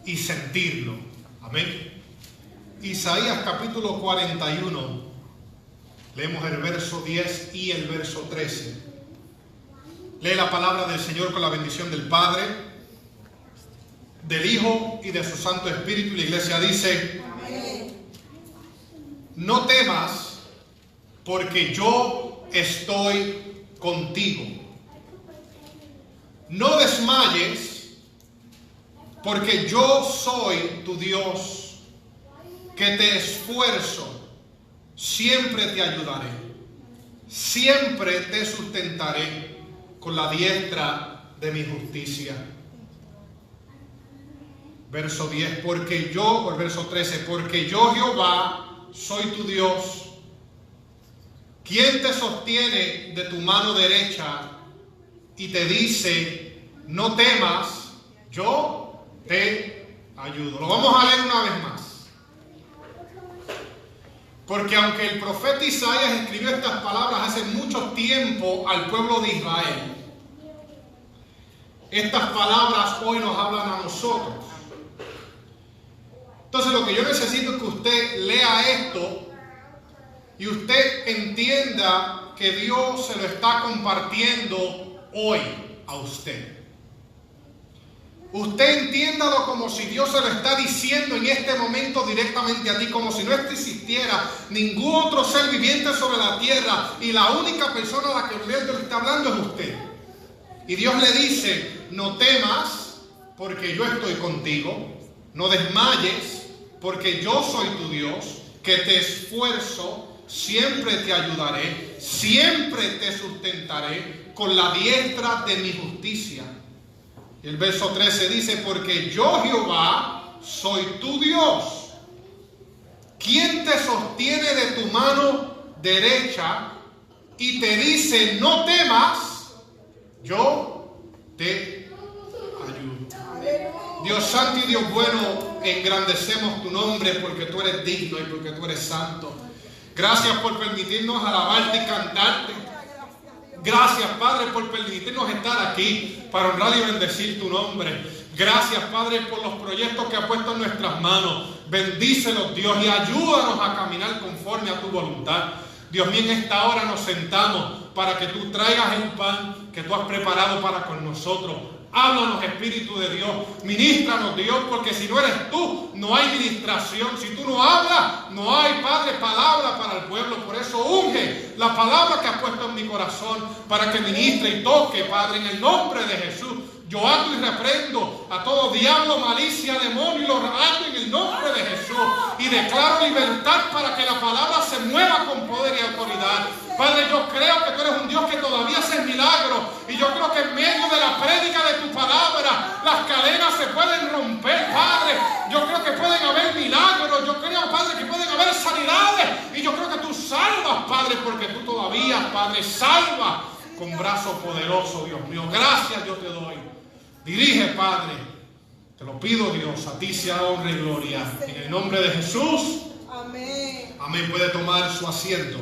y sentirlo. Amén. Isaías capítulo 41. Leemos el verso 10 y el verso 13. Lee la palabra del Señor con la bendición del Padre, del Hijo y de su Santo Espíritu. La iglesia dice: amén. No temas, porque yo estoy contigo. No desmayes, porque yo soy tu Dios, que te esfuerzo, siempre te ayudaré, siempre te sustentaré con la diestra de mi justicia. Verso 10, verso 13, porque yo Jehová soy tu Dios, quien te sostiene de tu mano derecha y te dice: no temas, yo te ayudo. Lo vamos a leer una vez más. Porque aunque el profeta Isaías escribió estas palabras hace mucho tiempo al pueblo de Israel, estas palabras hoy nos hablan a nosotros. Entonces lo que yo necesito es que usted lea esto y usted entienda que Dios se lo está compartiendo hoy a usted. Usted entiéndalo como si Dios se lo está diciendo en este momento directamente a ti, como si no existiera ningún otro ser viviente sobre la tierra y la única persona a la que Dios le está hablando es usted. Y Dios le dice: no temas, porque yo estoy contigo. No desmayes, porque yo soy tu Dios, que te esfuerzo, siempre te ayudaré, siempre te sustentaré con la diestra de mi justicia. Y el verso 13 dice: porque yo Jehová soy tu Dios, quien te sostiene de tu mano derecha y te dice: no temas, yo te ayudo. Dios santo y Dios bueno, engrandecemos tu nombre porque tú eres digno y porque tú eres santo. Gracias por permitirnos alabarte y cantarte. Gracias, Padre, por permitirnos estar aquí para honrar y bendecir tu nombre. Gracias, Padre, por los proyectos que has puesto en nuestras manos. Bendícelos, Dios, y ayúdanos a caminar conforme a tu voluntad. Dios mío, en esta hora nos sentamos para que tú traigas el pan que tú has preparado para con nosotros. Háblanos, Espíritu de Dios. Ministranos, Dios, porque si no eres tú, no hay ministración. Si tú no hablas, no hay, Padre, palabra para el pueblo. Por eso unge la palabra que has puesto en mi corazón para que ministre y toque, Padre, en el nombre de Jesús. Yo ato y reprendo a todo diablo, malicia, demonio, y lo ato en el nombre de Jesús. Y declaro libertad para que la palabra se mueva con poder y autoridad. Padre, yo creo que tú eres un Dios que todavía hace milagros. Y yo creo que en medio de la prédica de tu palabra, las cadenas se pueden romper, Padre. Yo creo que pueden haber milagros. Yo creo, Padre, que pueden haber sanidades. Y yo creo que tú salvas, Padre, porque tú todavía, Padre, salvas con brazo poderoso, Dios mío. Gracias yo te doy. Dirige, Padre. Te lo pido, Dios. A ti sea honra y gloria. En el nombre de Jesús. Amén. Amén. Puede tomar su asiento.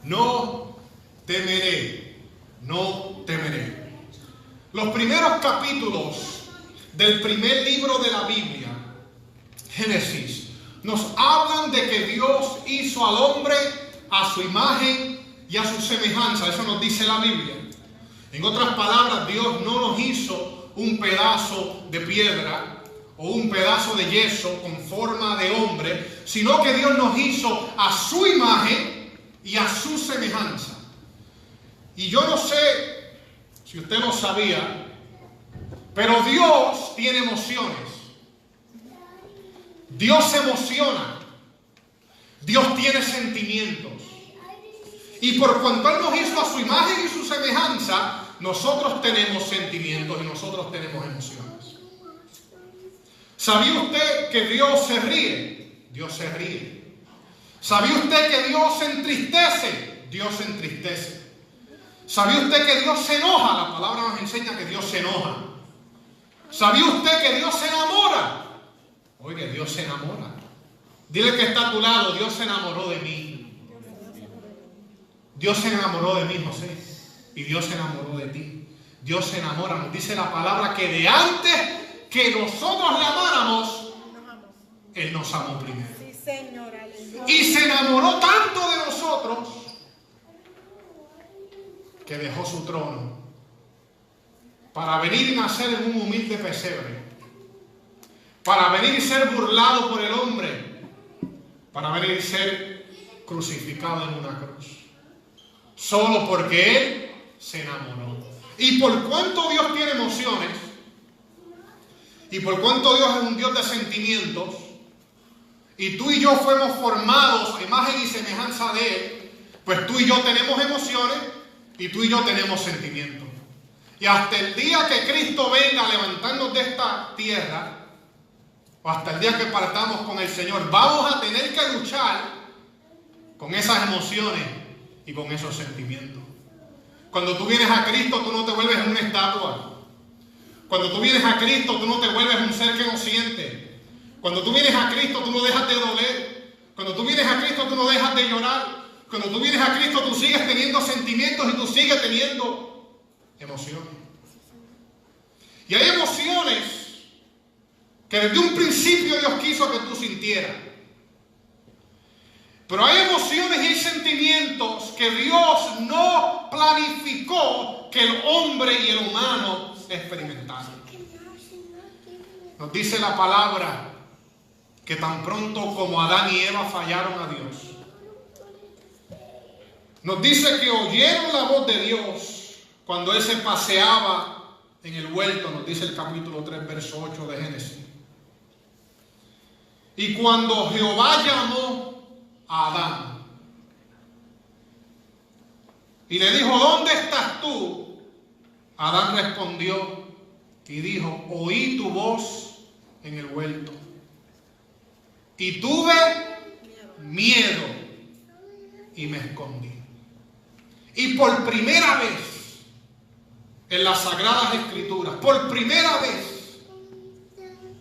No temeré, no temeré. Los primeros capítulos del primer libro de la Biblia, Génesis, nos hablan de que Dios hizo al hombre a su imagen y a su semejanza. Eso nos dice la Biblia. En otras palabras, Dios no nos hizo un pedazo de piedra o un pedazo de yeso con forma de hombre, sino que Dios nos hizo a su imagen y a su semejanza. Y yo no sé si usted lo sabía, pero Dios tiene emociones. Dios se emociona. Dios tiene sentimientos. Y por cuanto Él nos hizo a su imagen y su semejanza, nosotros tenemos sentimientos y nosotros tenemos emociones. ¿Sabía usted que Dios se ríe? Dios se ríe. ¿Sabía usted que Dios se entristece? Dios se entristece. ¿Sabía usted que Dios se enoja? La palabra nos enseña que Dios se enoja. ¿Sabía usted que Dios se enamora? Oiga, Dios se enamora. Dile que está a tu lado: Dios se enamoró de mí. Dios se enamoró de mí, José. Y Dios se enamoró de ti. Dios se enamora. Nos dice la palabra que de antes que nosotros le amáramos, Él nos amó primero. Sí, Señor, aleluya. Y se enamoró tanto de nosotros que dejó su trono para venir y nacer en un humilde pesebre, para venir y ser burlado por el hombre, para venir y ser crucificado en una cruz, solo porque Él se enamoró. Y por cuanto Dios tiene emociones, y por cuanto Dios es un Dios de sentimientos, y tú y yo fuimos formados a imagen y semejanza de Él, pues tú y yo tenemos emociones y tú y yo tenemos sentimientos. Y hasta el día que Cristo venga a levantarnos de esta tierra, o hasta el día que partamos con el Señor, vamos a tener que luchar con esas emociones y con esos sentimientos. Cuando tú vienes a Cristo, tú no te vuelves una estatua. Cuando tú vienes a Cristo, tú no te vuelves un ser que no siente. Cuando tú vienes a Cristo, tú no dejas de doler. Cuando tú vienes a Cristo, tú no dejas de llorar. Cuando tú vienes a Cristo, tú sigues teniendo sentimientos y tú sigues teniendo emociones. Y hay emociones que desde un principio Dios quiso que tú sintieras. Pero hay emociones y hay sentimientos que Dios no planificó que el hombre y el humano experimentaran. Nos dice la palabra que tan pronto como Adán y Eva fallaron a Dios, nos dice que oyeron la voz de Dios cuando Él se paseaba en el huerto, nos dice el capítulo 3, verso 8 de Génesis. Y cuando Jehová llamó a Adán y le dijo, ¿dónde estás tú? Adán respondió y dijo, oí tu voz en el huerto y tuve miedo y me escondí. Y por primera vez en las Sagradas Escrituras, por primera vez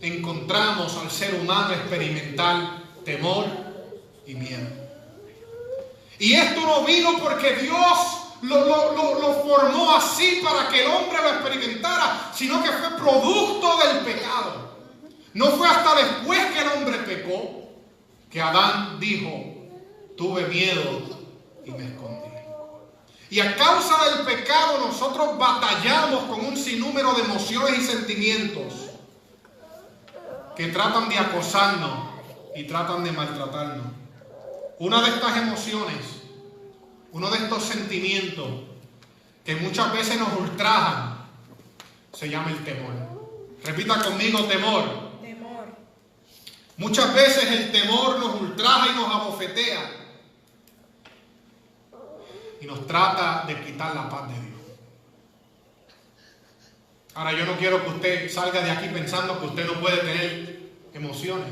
encontramos al ser humano experimentar temor y miedo. Y esto no vino porque Dios lo formó así para que el hombre lo experimentara, sino que fue producto del pecado. No fue hasta después que el hombre pecó que Adán dijo, tuve miedo y me escondí. Y a causa del pecado nosotros batallamos con un sinnúmero de emociones y sentimientos que tratan de acosarnos y tratan de maltratarnos. Una de estas emociones, uno de estos sentimientos que muchas veces nos ultrajan, se llama el temor. Repita conmigo, temor. Temor. Muchas veces el temor nos ultraja y nos abofetea y nos trata de quitar la paz de Dios. Ahora, yo no quiero que usted salga de aquí pensando que usted no puede tener emociones.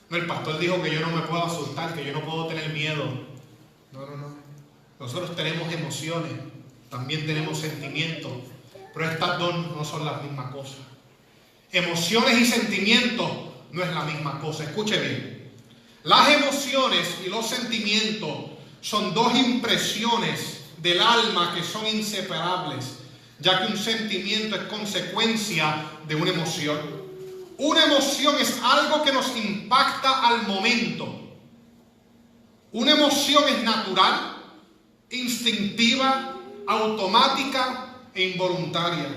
No, el pastor dijo que yo no me puedo asustar, que yo no puedo tener miedo. No. Nosotros tenemos emociones, también tenemos sentimientos, pero estas dos no son las mismas cosas. Emociones y sentimientos no es la misma cosa. Escuche bien. Las emociones y los sentimientos son dos impresiones del alma que son inseparables, ya que un sentimiento es consecuencia de una emoción. Una emoción es algo que nos impacta al momento. Una emoción es natural, instintiva, automática e involuntaria.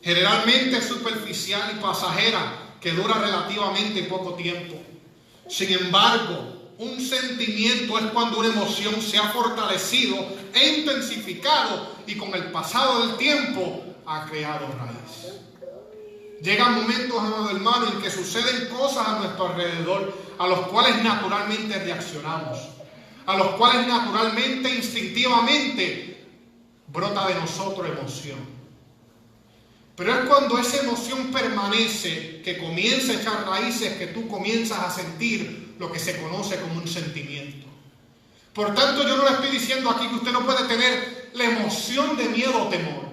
Generalmente es superficial y pasajera, que dura relativamente poco tiempo. Sin embargo, un sentimiento es cuando una emoción se ha fortalecido e intensificado y con el pasado del tiempo ha creado raíz. Llegan momentos, amados hermanos, en que suceden cosas a nuestro alrededor a los cuales naturalmente reaccionamos, a los cuales naturalmente, instintivamente brota de nosotros emoción. Pero es cuando esa emoción permanece que comienza a echar raíces que tú comienzas a sentir lo que se conoce como un sentimiento. Por tanto, yo no le estoy diciendo aquí que usted no puede tener la emoción de miedo o temor.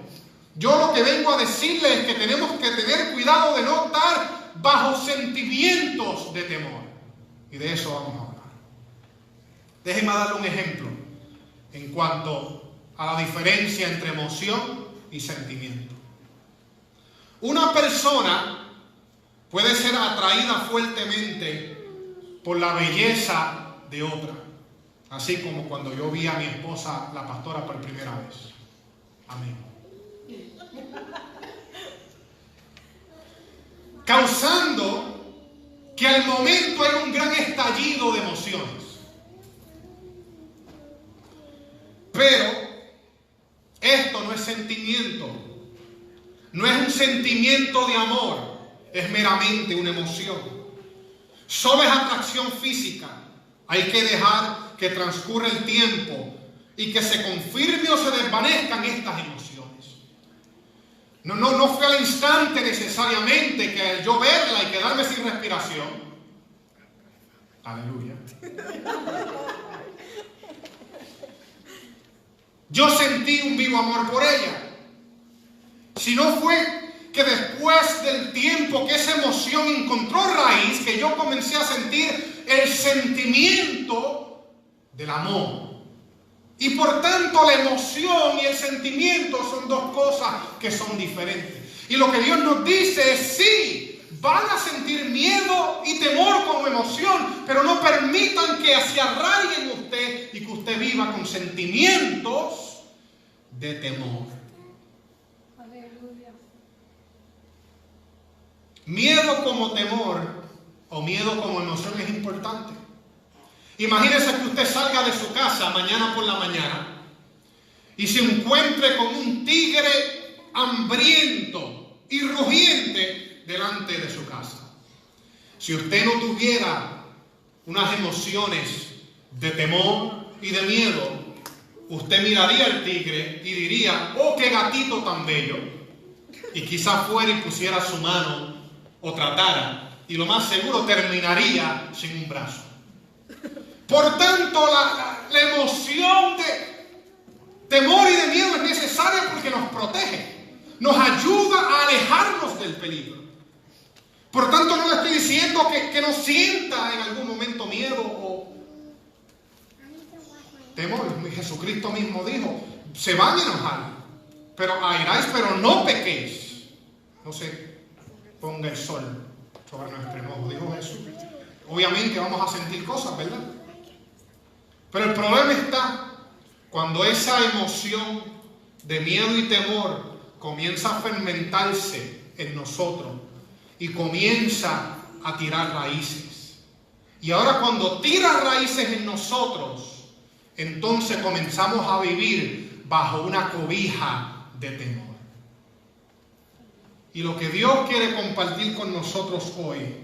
Yo lo que vengo a decirle es que tenemos que tener cuidado de no estar bajo sentimientos de temor. Y de eso vamos a hablar. Déjeme darle un ejemplo en cuanto a la diferencia entre emoción y sentimiento. Una persona puede ser atraída fuertemente por la belleza de otra. Así como cuando yo vi a mi esposa, la pastora, por primera vez. Amén. Causando que al momento hay un gran estallido de emociones. Pero esto no es sentimiento. No es un sentimiento de amor. Es meramente una emoción. Solo es atracción física. Hay que dejar que transcurra el tiempo y que se confirme o se desvanezcan estas emociones. No fue al instante necesariamente que yo verla y quedarme sin respiración. Aleluya. Yo sentí un vivo amor por ella. Si no fue que después del tiempo que esa emoción encontró raíz, que yo comencé a sentir el sentimiento del amor. Y por tanto la emoción y el sentimiento son dos cosas que son diferentes. Y lo que Dios nos dice es sí, van a sentir miedo y temor como emoción, pero no permitan que se arraiguen en usted y que usted viva con sentimientos de temor. Aleluya. Miedo como temor o miedo como emoción es importante. Imagínese que usted salga de su casa mañana por la mañana y se encuentre con un tigre hambriento y rugiente delante de su casa. Si usted no tuviera unas emociones de temor y de miedo, usted miraría al tigre y diría: oh, qué gatito tan bello, y quizás fuera y pusiera su mano o tratara, y lo más seguro terminaría sin un brazo. Por tanto, la emoción de temor y de miedo es necesaria porque nos protege, nos ayuda a alejarnos del peligro. Por tanto, no le estoy diciendo que no sienta en algún momento miedo o temor. Jesucristo mismo dijo: se van a enojar, pero airáis, pero no pequéis. No se ponga el sol sobre nuestro enojo, dijo Jesús. Obviamente vamos a sentir cosas, ¿verdad? Pero el problema está cuando esa emoción de miedo y temor comienza a fermentarse en nosotros y comienza a tirar raíces. Y ahora cuando tira raíces en nosotros, entonces comenzamos a vivir bajo una cobija de temor. Y lo que Dios quiere compartir con nosotros hoy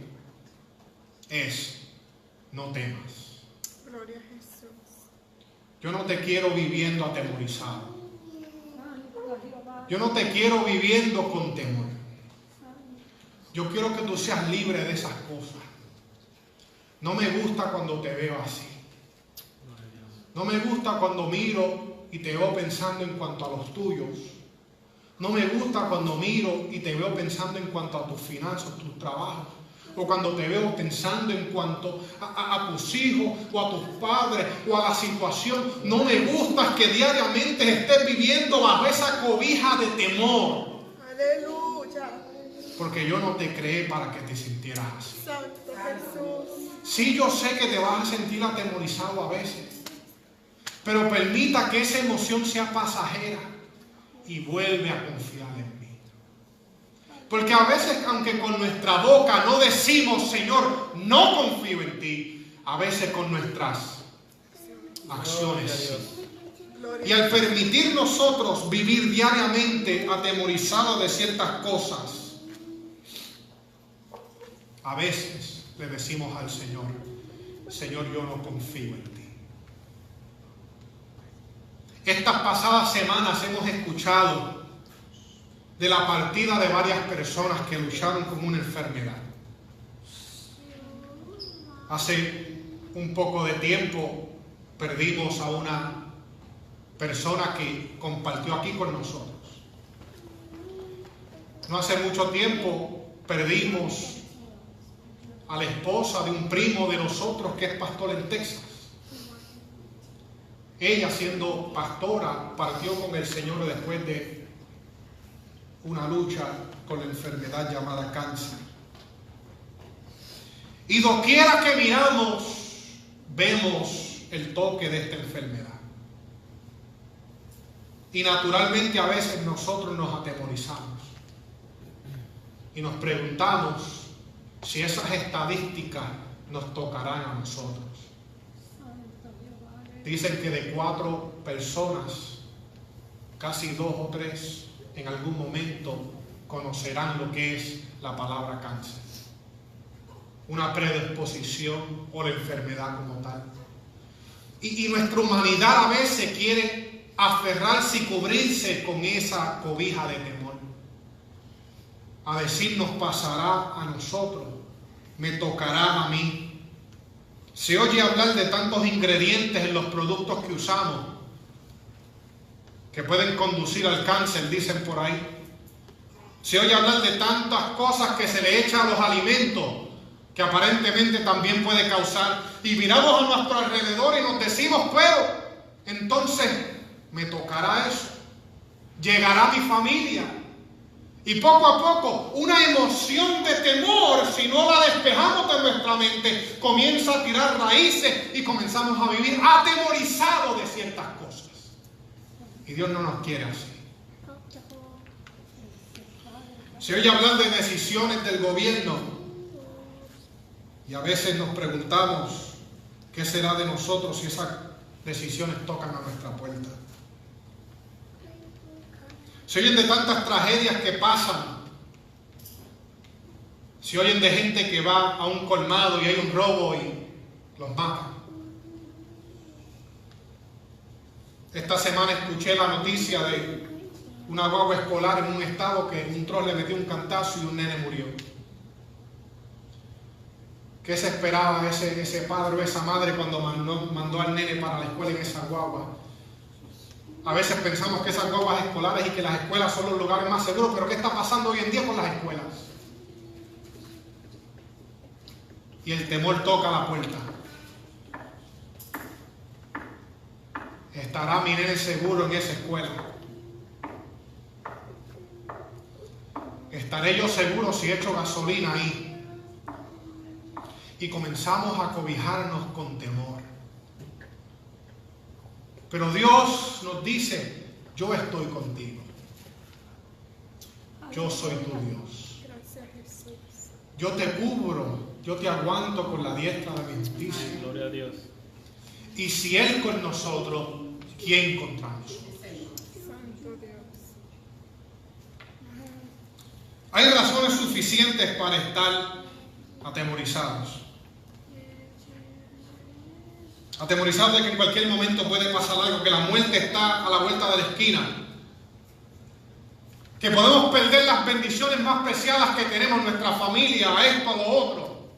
es: no temas. Gloria a Jesús. Yo no te quiero viviendo atemorizado. Yo no te quiero viviendo con temor. Yo quiero que tú seas libre de esas cosas. No me gusta cuando te veo así. No me gusta cuando miro y te veo pensando en cuanto a los tuyos. No me gusta cuando miro y te veo pensando en cuanto a tus finanzas, tus trabajos. O cuando te veo pensando en cuanto a tus hijos o a tus padres o a la situación. No me gusta que diariamente estés viviendo bajo esa cobija de temor. Aleluya. Porque yo no te creé para que te sintieras así. Santo Jesús. Sí, yo sé que te vas a sentir atemorizado a veces, pero permita que esa emoción sea pasajera y vuelve a confiar en mí. Porque a veces, aunque con nuestra boca no decimos: Señor, no confío en ti, a veces con nuestras acciones sí. Y al permitir nosotros vivir diariamente atemorizados de ciertas cosas, a veces le decimos al Señor: Señor, yo no confío en ti. Estas pasadas semanas hemos escuchado de la partida de varias personas que lucharon con una enfermedad. Hace un poco de tiempo perdimos a una persona que compartió aquí con nosotros. No hace mucho tiempo perdimos a la esposa de un primo de nosotros que es pastor en Texas. Ella, siendo pastora, partió con el Señor después de una lucha con la enfermedad llamada cáncer. Y doquiera que miramos, vemos el toque de esta enfermedad. Y naturalmente a veces nosotros nos atemorizamos. Y nos preguntamos si esas estadísticas nos tocarán a nosotros. Dicen que de 4 personas, casi 2 o 3 en algún momento conocerán lo que es la palabra cáncer. Una predisposición o la enfermedad como tal. Y nuestra humanidad a veces quiere aferrarse y cubrirse con esa cobija de temor. A decir, nos pasará a nosotros, me tocará a mí. Se oye hablar de tantos ingredientes en los productos que usamos que pueden conducir al cáncer, dicen por ahí. Se oye hablar de tantas cosas que se le echan a los alimentos que aparentemente también puede causar. Y miramos a nuestro alrededor y nos decimos, pero entonces me tocará eso, llegará mi familia. Y poco a poco una emoción de temor, si no la despejamos de nuestra mente, comienza a tirar raíces y comenzamos a vivir atemorizados de ciertas cosas. Y Dios no nos quiere así. Se oye hablar de decisiones del gobierno y a veces nos preguntamos qué será de nosotros si esas decisiones tocan a nuestra puerta. Se oyen de tantas tragedias que pasan. Se oyen de gente que va a un colmado y hay un robo y los matan. Esta semana escuché la noticia de una guagua escolar en un estado que un tro le metió un cantazo y un nene murió. ¿Qué se esperaba ese padre o esa madre cuando mandó al nene para la escuela en esa guagua? A veces pensamos que esas guaguas escolares y que las escuelas son los lugares más seguros, pero ¿qué está pasando hoy en día con las escuelas? Y el temor toca la puerta. ¿Estará mi nene seguro en esa escuela? ¿Estaré yo seguro si echo gasolina ahí? Y comenzamos a cobijarnos con temor. Pero Dios nos dice, yo estoy contigo. Yo soy tu Dios. Yo te cubro, yo te aguanto con la diestra de mi justicia. Gloria a Dios. Y si Él con nosotros, ¿quién contra nosotros? Santo Dios. Hay razones suficientes para estar atemorizados. Atemorizados de que en cualquier momento puede pasar algo, que la muerte está a la vuelta de la esquina, que podemos perder las bendiciones más preciadas que tenemos en nuestra familia, a esto, a lo otro,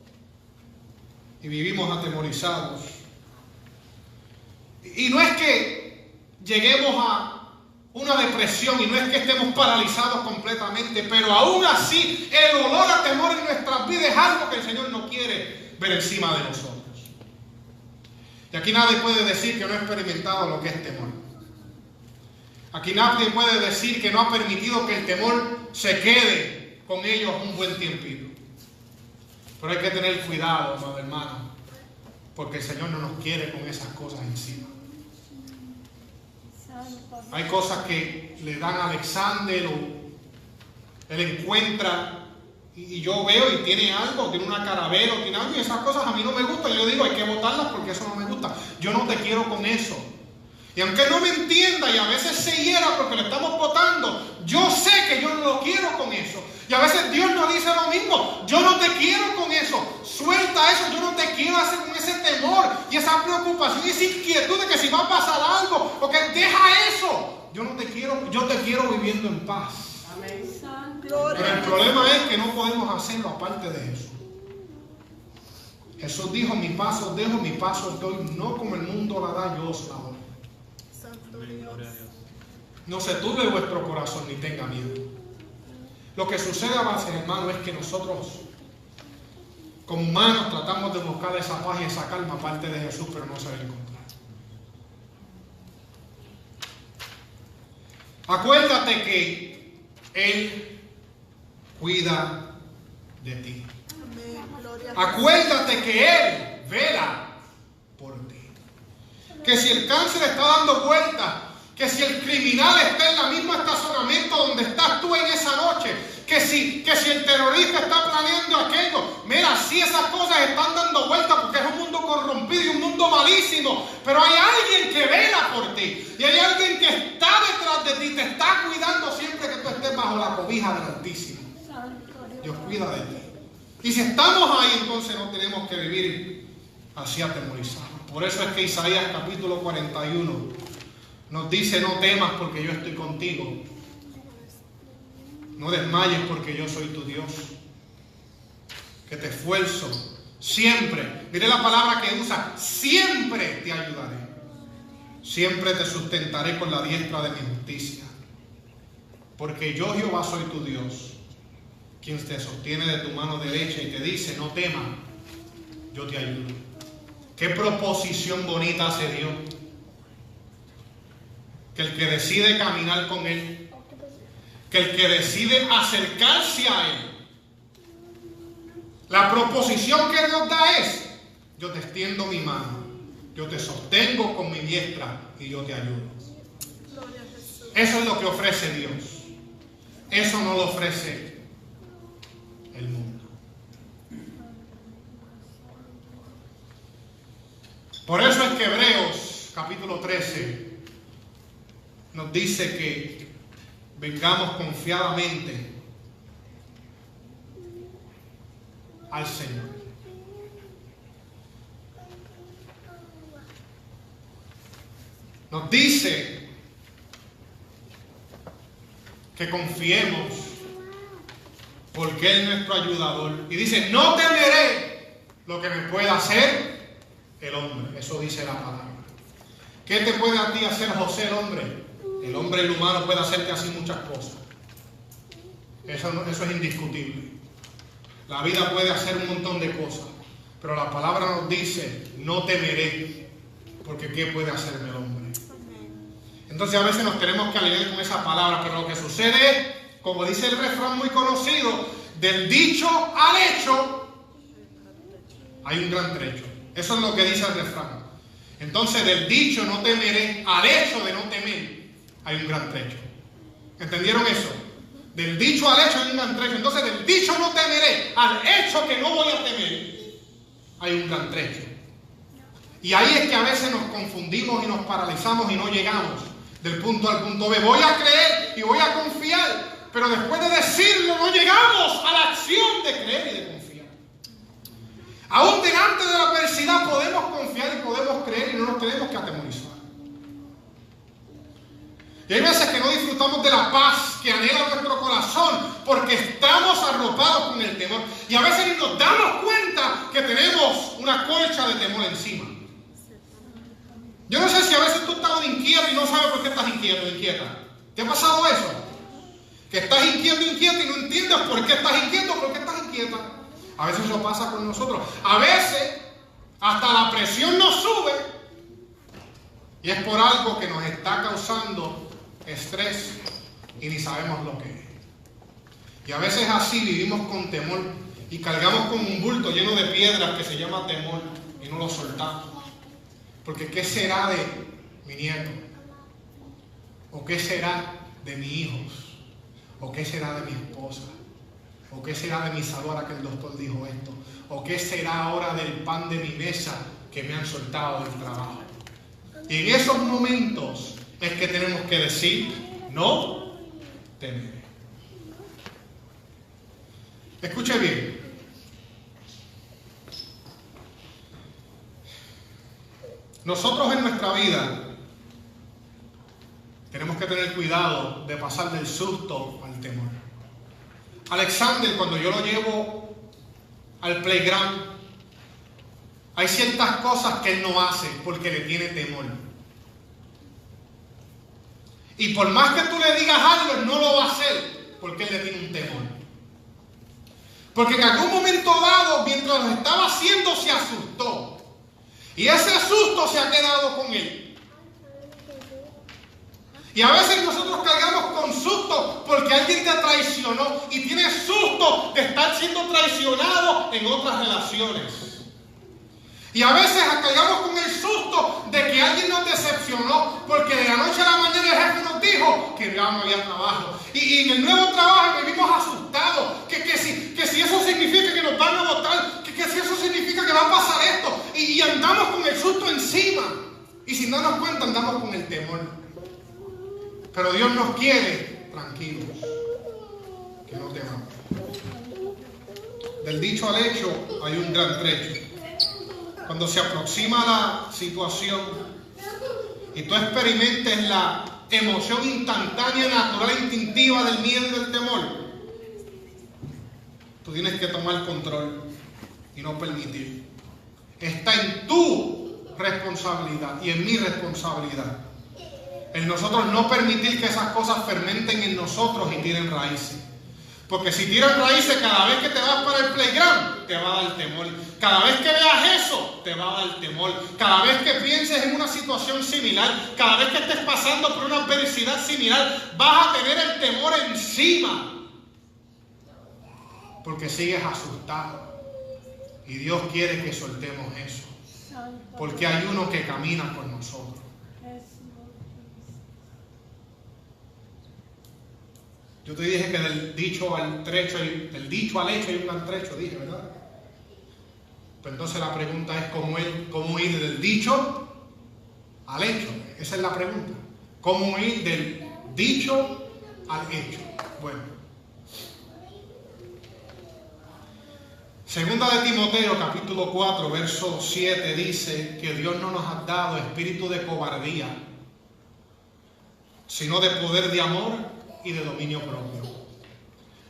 y vivimos atemorizados. Y no es que lleguemos a una depresión y no es que estemos paralizados completamente, pero aún así el olor a temor en nuestras vidas es algo que el Señor no quiere ver encima de nosotros. Y aquí nadie puede decir que no ha experimentado lo que es temor. Aquí nadie puede decir que no ha permitido que el temor se quede con ellos un buen tiempito. Pero hay que tener cuidado, amado hermano, porque el Señor no nos quiere con esas cosas encima. Hay cosas que le dan a Alexander o él encuentra y yo veo y tiene algo, tiene una carabela, tiene algo, y esas cosas a mí no me gustan. Yo digo, hay que botarlas porque eso no me gusta. Yo no te quiero con eso. Y aunque no me entienda y a veces se hiera porque lo estamos botando, yo sé que yo no lo quiero con eso. Y a veces Dios nos dice lo mismo, yo no te quiero con eso. Suelta eso, yo no te quiero hacer con ese temor y esa preocupación y esa inquietud de que si va a pasar algo, porque deja eso. Yo no te quiero, yo te quiero viviendo en paz. Amén. Pero el problema es que no podemos hacerlo aparte de eso. Jesús dijo, mi paz os dejo, mi paz os doy, no como el mundo la da, yo os la doy. Santo Dios. No se turbe vuestro corazón ni tenga miedo. Lo que sucede a base, hermano, es que nosotros como humanos tratamos de buscar esa paz y esa calma aparte de Jesús, pero no se va a encontrar. Acuérdate que Él cuida de ti. Amén. Gloria a Jesús. Acuérdate que Él vela por ti. Que si el cáncer está dando vueltas, que si el criminal está en el mismo estacionamiento donde estás tú en esa noche, que si el terrorista está planeando aquello, mira, si esas cosas están dando vueltas porque es un mundo corrompido y un mundo malísimo, pero hay alguien que vela por ti y hay alguien que está detrás de ti, te está cuidando siempre que tú estés bajo la cobija del Altísimo. Dios cuida de ti. Y si estamos ahí, entonces no tenemos que vivir así atemorizados. Por eso es que Isaías capítulo 41 nos dice: no temas porque yo estoy contigo. No desmayes porque yo soy tu Dios, que te esfuerzo siempre. Mire la palabra que usa: siempre te ayudaré. Siempre te sustentaré con la diestra de mi justicia. Porque yo, Jehová, soy tu Dios, quien te sostiene de tu mano derecha y te dice: no temas, yo te ayudo. Qué proposición bonita hace Dios. Que el que decide caminar con Él, que el que decide acercarse a Él, la proposición que Dios da es: yo te extiendo mi mano, yo te sostengo con mi diestra y yo te ayudo. Gloria a Jesús. Eso es lo que ofrece Dios. Eso no lo ofrece el mundo. Por eso es que Hebreos capítulo 13 nos dice que vengamos confiadamente al Señor. Nos dice que confiemos porque Él es nuestro ayudador. Y dice: no temeré lo que me pueda hacer el hombre. Eso dice la palabra. ¿Qué te puede a ti hacer José el hombre? El hombre, el humano, puede hacerte así muchas cosas. Eso es indiscutible. La vida puede hacer un montón de cosas, pero la palabra nos dice: no temeré, porque ¿qué puede hacerme el hombre? Entonces a veces nos tenemos que alinear con esa palabra, pero lo que sucede es, como dice el refrán muy conocido, del dicho al hecho hay un gran trecho. Eso es lo que dice el refrán. Entonces, del dicho no temeré al hecho de no temer hay un gran trecho. ¿Entendieron eso? Del dicho al hecho hay un gran trecho. Entonces, del dicho no temeré al hecho que no voy a temer hay un gran trecho. Y ahí es que a veces nos confundimos y nos paralizamos y no llegamos del punto A al punto B. Voy a creer y voy a confiar, pero después de decirlo no llegamos a la acción de creer y de confiar. Aún delante de la adversidad podemos confiar y podemos creer y no nos tenemos que atemorizar. Y hay veces que no disfrutamos de la paz que anhela nuestro corazón porque estamos arropados con el temor. Y a veces ni nos damos cuenta que tenemos una colcha de temor encima. Yo no sé si a veces tú estás inquieto y no sabes por qué estás inquieto o inquieta. ¿Te ha pasado eso? Que estás inquieto y no entiendes por qué estás inquieto, por qué estás inquieta. A veces eso pasa con nosotros. A veces hasta la presión nos sube y es por algo que nos está causando estrés y ni sabemos lo que es. Y a veces así vivimos con temor y cargamos con un bulto lleno de piedras que se llama temor y no lo soltamos. Porque ¿qué será de mi nieto? ¿O qué será de mis hijos? ¿O qué será de mi esposa? ¿O qué será de mi salud ahora que el doctor dijo esto? ¿O qué será ahora del pan de mi mesa que me han soltado del trabajo? Y en esos momentos es que tenemos que decir: no temeré. Escuche bien. Nosotros en nuestra vida tenemos que tener cuidado de pasar del susto al temor. Alexander, cuando yo lo llevo al playground, hay ciertas cosas que él no hace porque le tiene temor. Y por más que tú le digas algo, él no lo va a hacer porque él le tiene un temor. Porque en algún momento dado, mientras lo estaba haciendo, se asustó. Y ese susto se ha quedado con él. Y a veces nosotros cargamos con susto porque alguien te traicionó y tienes susto de estar siendo traicionado en otras relaciones. Y a veces cargamos con el susto de que alguien nos decepcionó porque de la noche a la mañana el jefe nos dijo que ya no había trabajo. Y en el nuevo trabajo vivimos asustados, que si eso significa que nos van a votar, que si eso significa que va a pasar esto. Y andamos con el susto encima. Y sin darnos cuenta andamos con el temor. Pero Dios nos quiere tranquilos, que no temamos. Del dicho al hecho hay un gran trecho. Cuando se aproxima la situación y tú experimentes la emoción instantánea, natural, instintiva del miedo y del temor, tú tienes que tomar control y no permitir. Está en tu responsabilidad y en mi responsabilidad en nosotros no permitir que esas cosas fermenten en nosotros y tiren raíces. Porque si tiran raíces, cada vez que te vas para el playground, te va a dar temor. Cada vez que veas eso, te va a dar temor. Cada vez que pienses en una situación similar, cada vez que estés pasando por una adversidad similar, vas a tener el temor encima. Porque sigues asustado. Y Dios quiere que soltemos eso. Porque hay uno que camina con nosotros. Yo te dije que del dicho al hecho hay un gran trecho, dije, ¿verdad? Pues entonces la pregunta es cómo ir del dicho al hecho. Esa es la pregunta. ¿Cómo ir del dicho al hecho? Bueno. Segunda de Timoteo, capítulo 4, verso 7, dice que Dios no nos ha dado espíritu de cobardía, sino de poder, de amor y de dominio propio.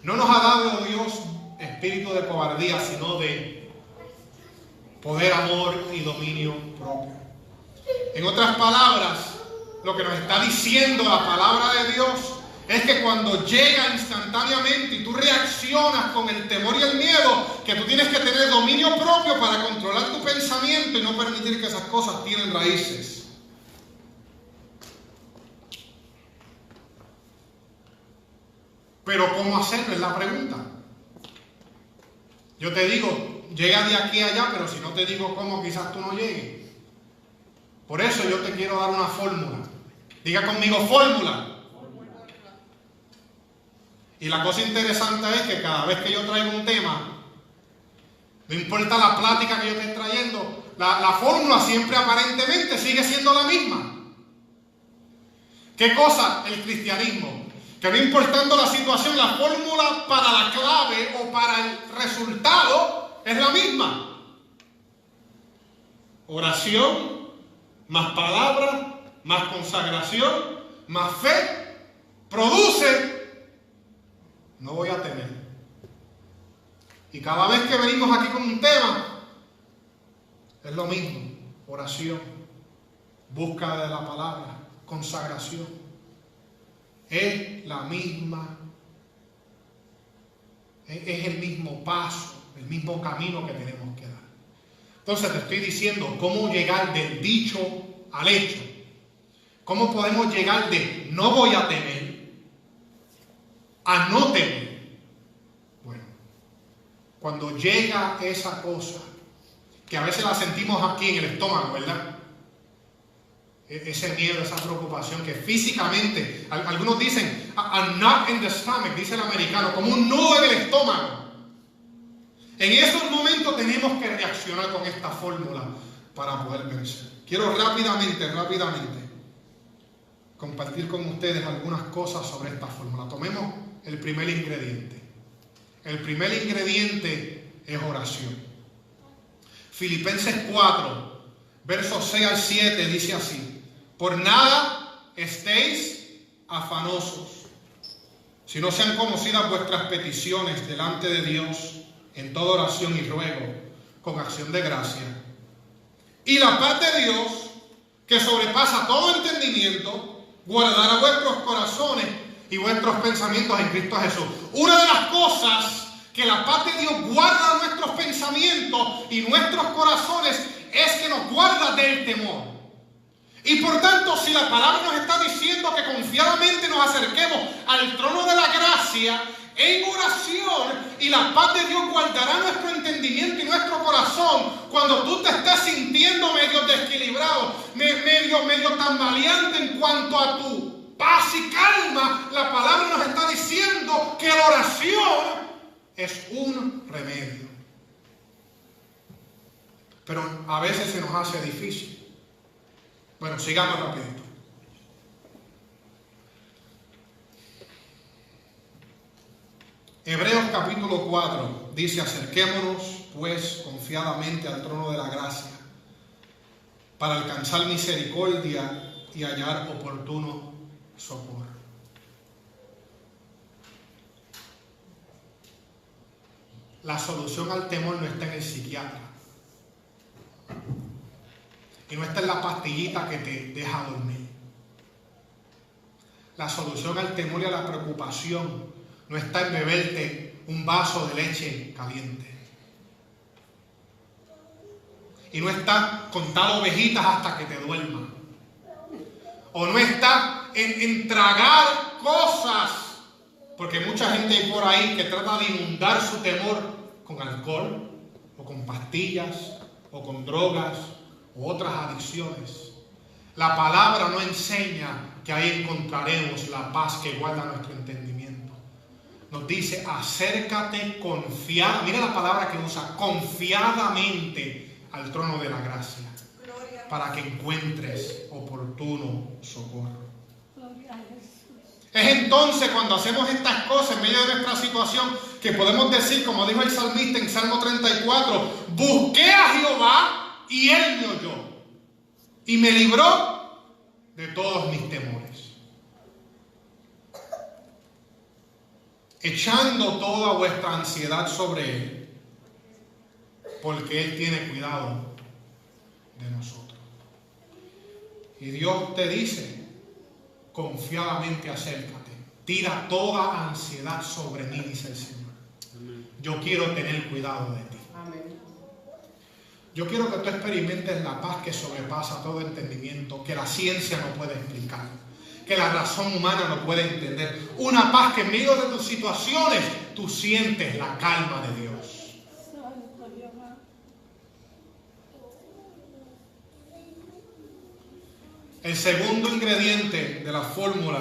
No nos ha dado Dios espíritu de cobardía, sino de poder, amor y dominio propio. En otras palabras, lo que nos está diciendo la palabra de Dios es que cuando llega instantáneamente y tú reaccionas con el temor y el miedo, que tú tienes que tener dominio propio para controlar tu pensamiento y no permitir que esas cosas tienen raíces. Pero ¿cómo hacerlo? Es la pregunta. Yo te digo, llega de aquí a allá, pero si no te digo cómo, quizás tú no llegues. Por eso yo te quiero dar una fórmula. Diga conmigo, fórmula. Y la cosa interesante es que cada vez que yo traigo un tema, no importa la plática que yo esté trayendo, la fórmula siempre aparentemente sigue siendo la misma. ¿Qué cosa? El cristianismo. Que no importando la situación, la fórmula para la clave o para el resultado es la misma. Oración, más palabra, más consagración, más fe, produce, no voy a temer. Y cada vez que venimos aquí con un tema, es lo mismo. Oración, búsqueda de la palabra, consagración. Es la misma, es el mismo paso, el mismo camino que tenemos que dar. Entonces te estoy diciendo cómo llegar del dicho al hecho. ¿Cómo podemos llegar de no voy a temer a no temer? Bueno, cuando llega esa cosa, que a veces la sentimos aquí en el estómago, ¿verdad? Ese miedo, esa preocupación que físicamente, algunos dicen a knot in the stomach, dice el americano, como un nudo en el estómago. En esos momentos tenemos que reaccionar con esta fórmula para poder vencer. Quiero rápidamente compartir con ustedes algunas cosas sobre esta fórmula. Tomemos el primer ingrediente. El primer ingrediente es oración. Filipenses 4, versos 6 al 7 dice así: por nada estéis afanosos, si no sean conocidas vuestras peticiones delante de Dios en toda oración y ruego, con acción de gracia. Y la paz de Dios, que sobrepasa todo entendimiento, guardará vuestros corazones y vuestros pensamientos en Cristo Jesús. Una de las cosas que la paz de Dios guarda nuestros pensamientos y nuestros corazones es que nos guarda del temor. Y por tanto, si la palabra nos está diciendo que confiadamente nos acerquemos al trono de la gracia en oración, y la paz de Dios guardará nuestro entendimiento y nuestro corazón, cuando tú te estés sintiendo medio desequilibrado, medio tambaleante en cuanto a tu paz y calma, la palabra nos está diciendo que la oración es un remedio. Pero a veces se nos hace difícil. Bueno, sigamos rapidito. Hebreos capítulo 4 dice: acerquémonos pues confiadamente al trono de la gracia para alcanzar misericordia y hallar oportuno socorro. La solución al temor no está en el psiquiatra. Y no está en la pastillita que te deja dormir. La solución al temor y a la preocupación no está en beberte un vaso de leche caliente. Y no está contar ovejitas hasta que te duermas. O no está en tragar cosas. Porque mucha gente hay por ahí que trata de inundar su temor con alcohol, o con pastillas, o con drogas, u otras adicciones. La palabra no enseña que ahí encontraremos la paz que guarda nuestro entendimiento. Nos dice: acércate confiada, mira la palabra que usa, confiadamente al trono de la gracia, para que encuentres oportuno socorro. Es entonces cuando hacemos estas cosas en medio de nuestra situación que podemos decir, como dijo el salmista en Salmo 34, busqué a Jehová y Él me oyó y me libró de todos mis temores. Echando toda vuestra ansiedad sobre Él, porque Él tiene cuidado de nosotros. Y Dios te dice: confiadamente acércate, tira toda ansiedad sobre mí, dice el Señor. Yo quiero tener cuidado de ti. Yo quiero que tú experimentes la paz que sobrepasa todo entendimiento, que la ciencia no puede explicar, que la razón humana no puede entender. Una paz que en medio de tus situaciones tú sientes la calma de Dios. El segundo ingrediente de la fórmula,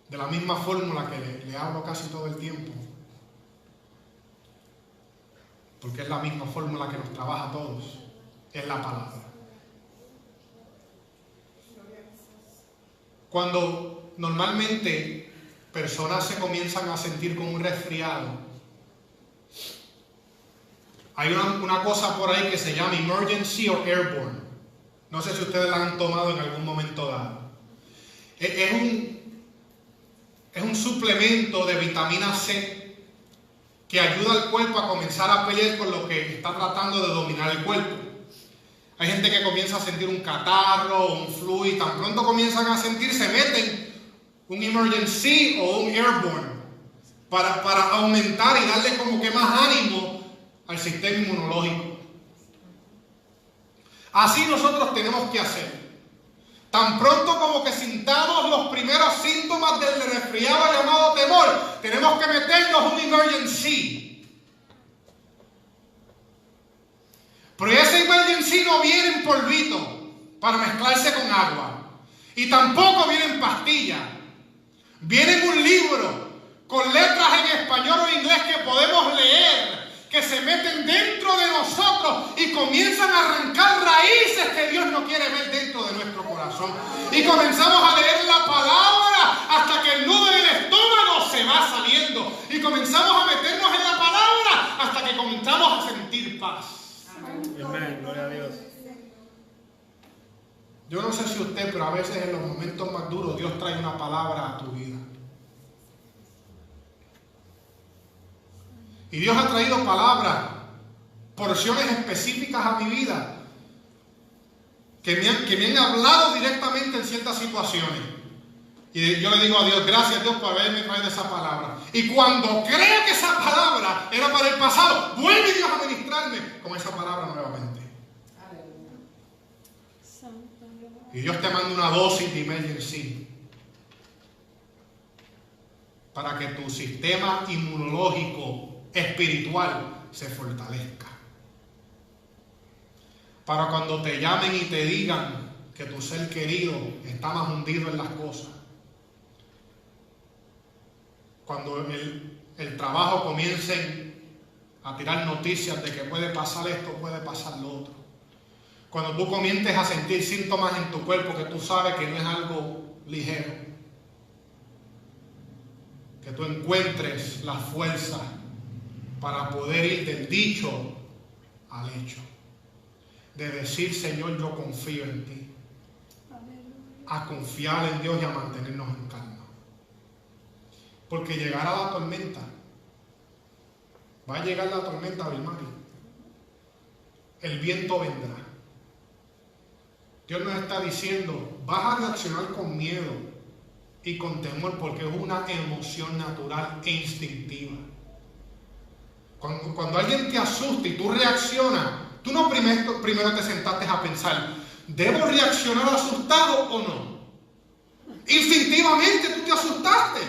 de la misma fórmula que le hablo casi todo el tiempo, porque es la misma fórmula que nos trabaja a todos, es la palabra. Cuando normalmente personas se comienzan a sentir como un resfriado, hay una cosa por ahí que se llama emergency o airborne. No sé si ustedes la han tomado en algún momento dado. Es un suplemento de vitamina C que ayuda al cuerpo a comenzar a pelear con lo que está tratando de dominar el cuerpo. Hay gente que comienza a sentir un catarro o un flu, y tan pronto comienzan a sentir, se meten un emergency o un airborne para aumentar y darle como que más ánimo al sistema inmunológico. Así nosotros tenemos que hacer. Tan pronto como que sintamos los primeros síntomas del resfriado llamado temor, tenemos que meternos un emergency. Pero ese emergency no viene en polvito para mezclarse con agua. Y tampoco viene en pastilla. Viene en un libro con letras en español o inglés que podemos leer, que se meten dentro de nosotros y comienzan a arrancar raíces que Dios no quiere ver dentro de nuestro corazón. Y comenzamos a leer la palabra hasta que el nudo en el estómago se va saliendo. Y comenzamos a meternos en la palabra hasta que comenzamos a sentir paz. Amén, gloria a Dios. Yo no sé si usted, pero a veces en los momentos más duros Dios trae una palabra a tu vida. Y Dios ha traído palabras, porciones específicas a mi vida que me han hablado directamente en ciertas situaciones. Y yo le digo a Dios: gracias Dios por haberme traído esa palabra. Y cuando creo que esa palabra era para el pasado, vuelve Dios a ministrarme con esa palabra nuevamente. Y Dios te manda una dosis de emergency para que tu sistema inmunológico espiritual se fortalezca. Para cuando te llamen y te digan que tu ser querido está más hundido en las cosas. Cuando el trabajo comiencen a tirar noticias de que puede pasar esto, puede pasar lo otro. Cuando tú comiences a sentir síntomas en tu cuerpo que tú sabes que no es algo ligero. Que tú encuentres la fuerza para poder ir del dicho al hecho. De decir, Señor, yo confío en ti. A confiar en Dios y a mantenernos en calma. Porque llegará la tormenta. Va a llegar la tormenta, Vilmari. El viento vendrá. Dios nos está diciendo, vas a reaccionar con miedo y con temor porque es una emoción natural e instintiva. Cuando alguien te asusta y tú reaccionas, tú no primero te sentaste a pensar, ¿debo reaccionar asustado o no? Instintivamente tú te asustaste.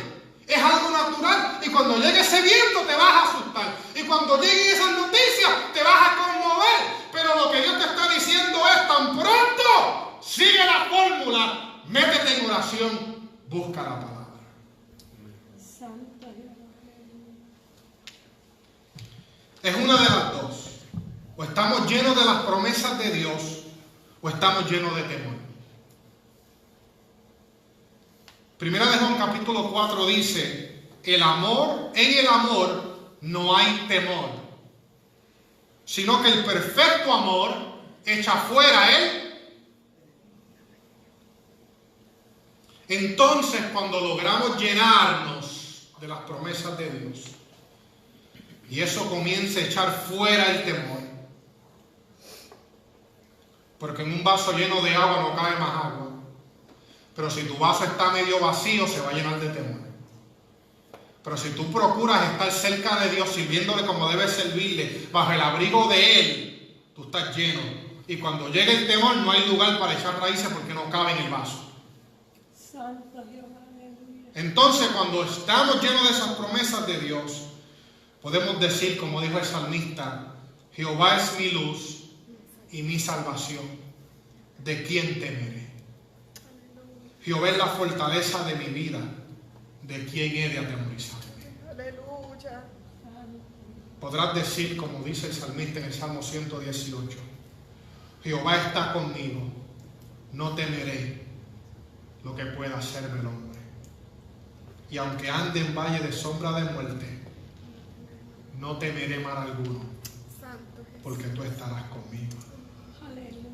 Es algo natural. Y cuando llegue ese viento te vas a asustar. Y cuando lleguen esas noticias te vas a conmover. Pero lo que Dios te está diciendo es tan pronto. Sigue la fórmula. Métete en oración. Busca la palabra. Es una de las dos. O estamos llenos de las promesas de Dios o estamos llenos de temor. Primera de Juan capítulo 4 dice, en el amor no hay temor, sino que el perfecto amor echa fuera él. Entonces, cuando logramos llenarnos de las promesas de Dios, y eso comienza a echar fuera el temor, porque en un vaso lleno de agua no cabe más agua. Pero si tu vaso está medio vacío, se va a llenar de temor. Pero si tú procuras estar cerca de Dios, sirviéndole como debes servirle, bajo el abrigo de Él, tú estás lleno. Y cuando llegue el temor, no hay lugar para echar raíces porque no cabe en el vaso. Entonces, cuando estamos llenos de esas promesas de Dios, podemos decir, como dijo el salmista, Jehová es mi luz y mi salvación. ¿De quién temeré? Jehová es la fortaleza de mi vida. ¿De quién he de atemorizarme? Aleluya. Podrás decir, como dice el salmista en el Salmo 118, Jehová está conmigo, no temeré lo que pueda hacerme el hombre. Y aunque ande en valle de sombra de muerte, no temeré mal alguno, porque tú estarás conmigo.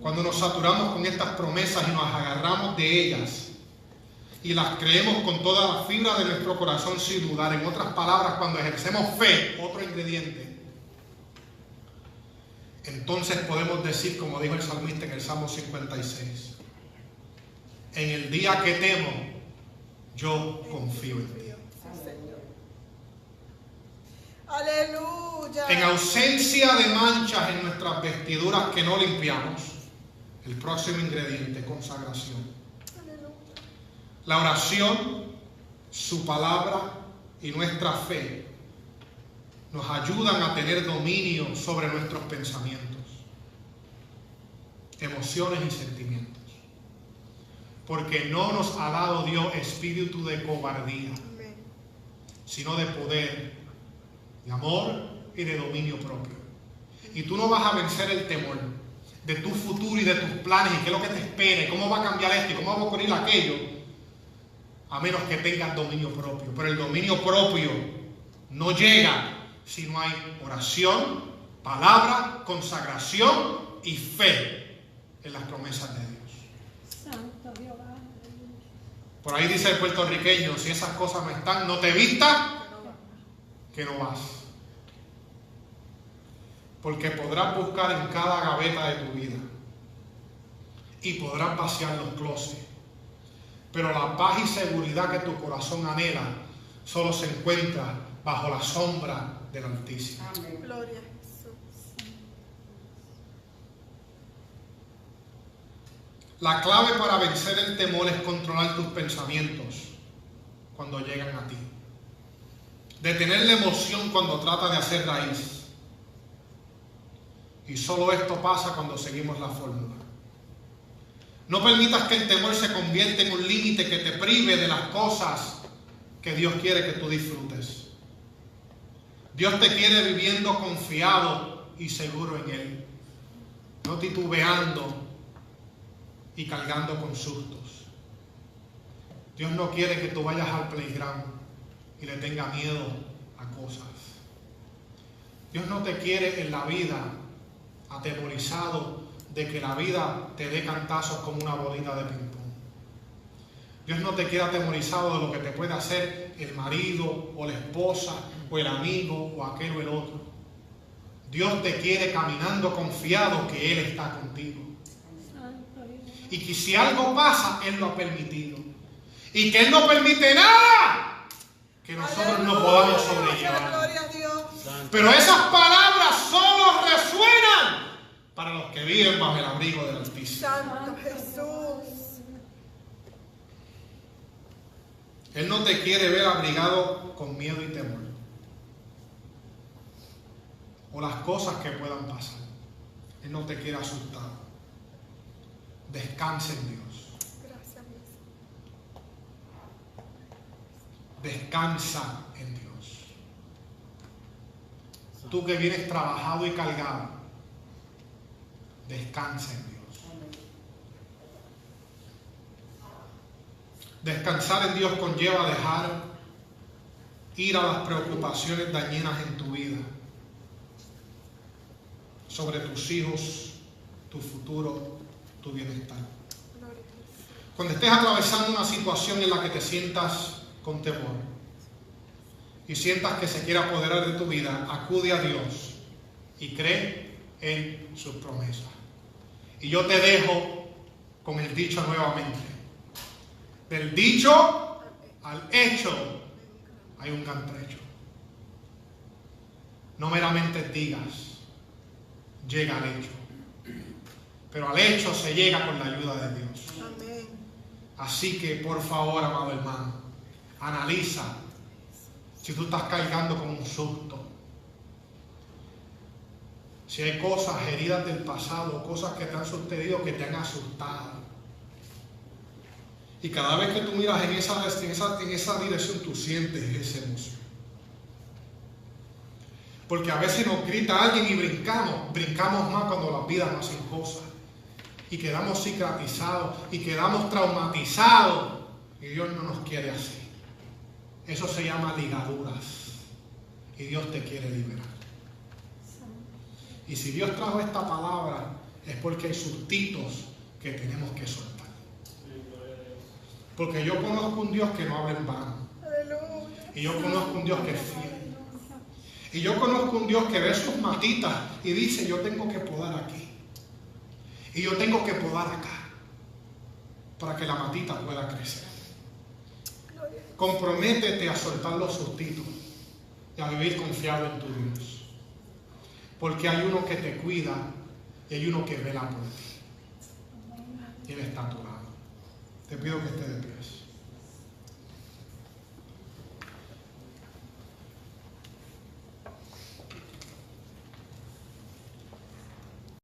Cuando nos saturamos con estas promesas y nos agarramos de ellas, y las creemos con toda la fibra de nuestro corazón sin dudar. En otras palabras, cuando ejercemos fe, otro ingrediente, entonces podemos decir, como dijo el salmista en el Salmo 56, en el día que temo, yo confío en ti. Aleluya. En ausencia de manchas en nuestras vestiduras que no limpiamos, el próximo ingrediente, consagración. La oración, su palabra y nuestra fe nos ayudan a tener dominio sobre nuestros pensamientos, emociones y sentimientos. Porque no nos ha dado Dios espíritu de cobardía, sino de poder, de amor y de dominio propio. Y tú no vas a vencer el temor de tu futuro y de tus planes y qué es lo que te espera y cómo va a cambiar esto y cómo va a ocurrir aquello, a menos que tengas dominio propio. Pero el dominio propio no llega si no hay oración, palabra, consagración y fe en las promesas de Dios. Santo Jehová. Por ahí dice el puertorriqueño, si esas cosas no están, no te vistas, que no vas. Porque podrás buscar en cada gaveta de tu vida y podrás vaciar los closets. Pero la paz y seguridad que tu corazón anhela solo se encuentra bajo la sombra del Altísimo. Amén. Gloria a Jesús. La clave para vencer el temor es controlar tus pensamientos cuando llegan a ti. Detener la emoción cuando trata de hacer raíz. Y solo esto pasa cuando seguimos la fórmula. No permitas que el temor se convierta en un límite que te prive de las cosas que Dios quiere que tú disfrutes. Dios te quiere viviendo confiado y seguro en Él, no titubeando y cargando con sustos. Dios no quiere que tú vayas al playground y le tengas miedo a cosas. Dios no te quiere en la vida atemorizado de que la vida te dé cantazos como una bolita de ping-pong. Dios no te quiere atemorizado de lo que te puede hacer el marido o la esposa o el amigo o aquel o el otro. Dios te quiere caminando confiado que Él está contigo. Y que si algo pasa, Él lo ha permitido. Y que Él no permite nada que nosotros no podamos sobrellevar. Pero esas palabras solo resuenan para los que viven bajo el abrigo del Altísimo. Santo Jesús. Él no te quiere ver abrigado con miedo y temor, o las cosas que puedan pasar. Él no te quiere asustado. Descansa en Dios. Gracias, Descansa en Dios. Tú que vienes trabajado y cargado, descansa en Dios. Descansar en Dios conlleva dejar ir a las preocupaciones dañinas en tu vida, sobre tus hijos, tu futuro, tu bienestar. Cuando estés atravesando una situación en la que te sientas con temor y sientas que se quiere apoderar de tu vida, acude a Dios y cree en sus promesas. Y yo te dejo con el dicho nuevamente. Del dicho al hecho hay un gran trecho. No meramente digas, llega al hecho. Pero al hecho se llega con la ayuda de Dios. Amén. Así que, por favor, amado hermano, analiza si tú estás cargando con un susto. Si hay cosas, heridas del pasado, cosas que te han sucedido que te han asustado. Y cada vez que tú miras en esa dirección, tú sientes esa emoción. Porque a veces nos grita alguien y brincamos más cuando las vidas nos hacen cosas. Y quedamos cicatrizados y quedamos traumatizados. Y Dios no nos quiere así. Eso se llama ligaduras. Y Dios te quiere liberar. Y si Dios trajo esta palabra, es porque hay sustitos que tenemos que soltar. Porque yo conozco un Dios que no habla en vano. Y yo conozco un Dios que es fiel. Y yo conozco un Dios que ve sus matitas y dice, yo tengo que podar aquí. Y yo tengo que podar acá. Para que la matita pueda crecer. Comprométete a soltar los sustitos y a vivir confiado en tu Dios. Porque hay uno que te cuida y hay uno que vela por ti. Y Él está a tu lado. Te pido que estés de pie.